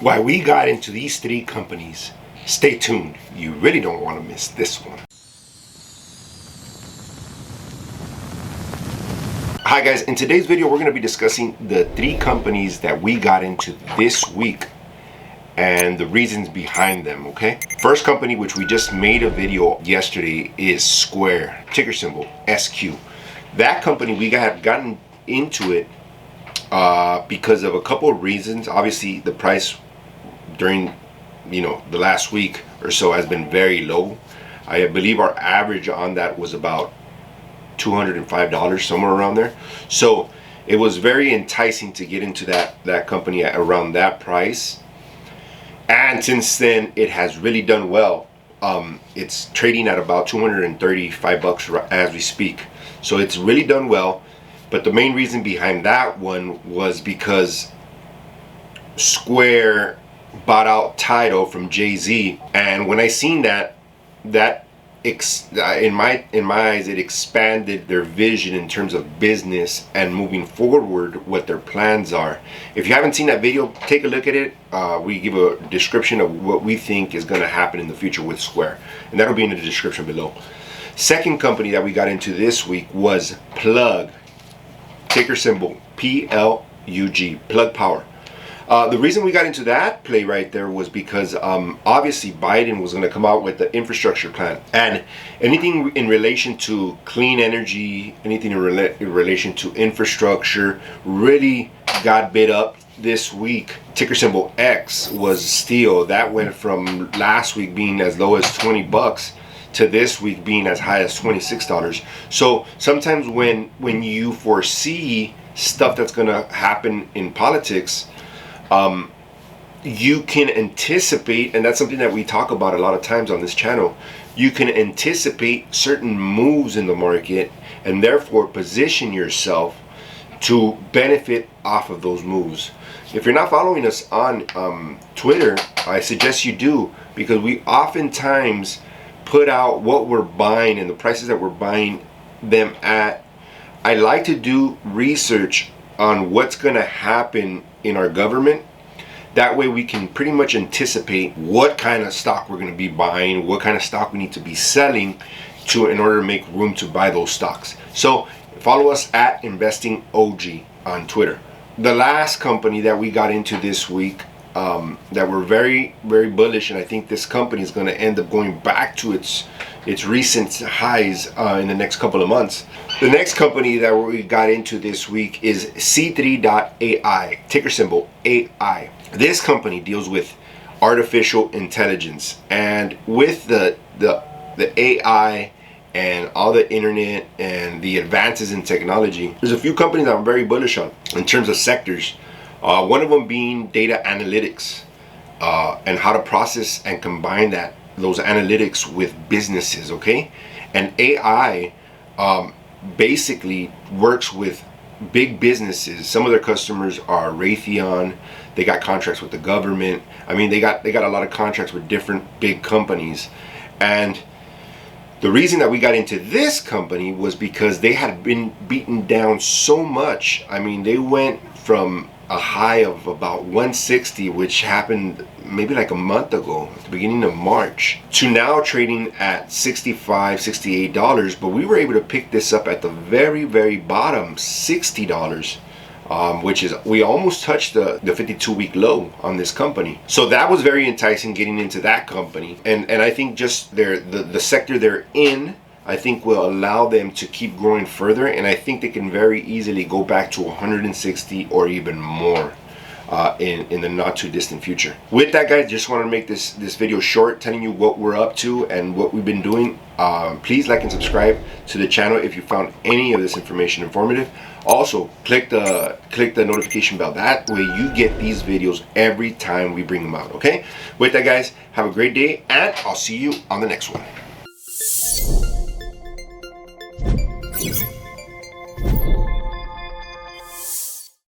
why we got into these three companies. Stay tuned. You really don't want to miss this one. Hi guys, in today's video we're going to be discussing the three companies that we got into this week and the reasons behind them, okay? First company, which we just made a video yesterday, is Square, ticker symbol SQ. That company, we have gotten into it because of a couple of reasons. Obviously the price during the last week or so has been very low. I believe our average on that was about $205, somewhere around there. So it was very enticing to get into that company at around that price. And since then it has really done well. It's trading at about $235 as we speak. So it's really done well. But the main reason behind that one was because Square bought out Tidal from Jay-Z, and when I seen that in my eyes, it expanded their vision in terms of business and moving forward, what their plans are. If you haven't seen that video, take a look at it. We give a description of what we think is going to happen in the future with Square, and that'll be in the description below. Second company that we got into this week was Plug, ticker symbol PLUG, Plug Power. The reason we got into that play right there was because obviously Biden was going to come out with the infrastructure plan, and anything in relation to clean energy, anything in relation to infrastructure really got bid up this week. Ticker symbol X was steel. That went from last week being as low as 20 bucks to this week being as high as $26. So sometimes when you foresee stuff that's going to happen in politics, you can anticipate, and that's something that we talk about a lot of times on this channel. You can anticipate certain moves in the market and therefore position yourself to benefit off of those moves. If you're not following us on Twitter, I suggest you do, because we oftentimes put out what we're buying and the prices that we're buying them at. I like to do research on what's going to happen in our government. That way we can pretty much anticipate what kind of stock we're going to be buying, what kind of stock we need to be selling in order to make room to buy those stocks. So follow us at Investing OG on Twitter. The last company that we got into this week that we're very, very bullish, and I think this company is going to end up going back to its recent highs in the next couple of months. The next company that we got into this week is C3.Ai, ticker symbol AI. This company deals with artificial intelligence, and with the AI and all the internet and the advances in technology, there's a few companies that I'm very bullish on in terms of sectors. One of them being data analytics, and how to process and combine those analytics with businesses, okay? And AI basically works with big businesses. Some of their customers are Raytheon. They got contracts with the government. I mean, they got a lot of contracts with different big companies. And the reason that we got into this company was because they had been beaten down so much. I mean, they went from a high of about 160, which happened maybe like a month ago at the beginning of March, to now trading at $65, $68. But we were able to pick this up at the very, very bottom, $60, which is, we almost touched the 52-week low on this company. So that was very enticing, getting into that company. And I think just the sector they're in, I think will allow them to keep growing further, and I think they can very easily go back to 160 or even more in the not too distant future. With that, guys, just want to make this video short, telling you what we're up to and what we've been doing. Please like and subscribe to the channel if you found any of this information informative. Also, click the notification bell. That way you get these videos every time we bring them out, okay? With that, guys, have a great day, and I'll see you on the next one.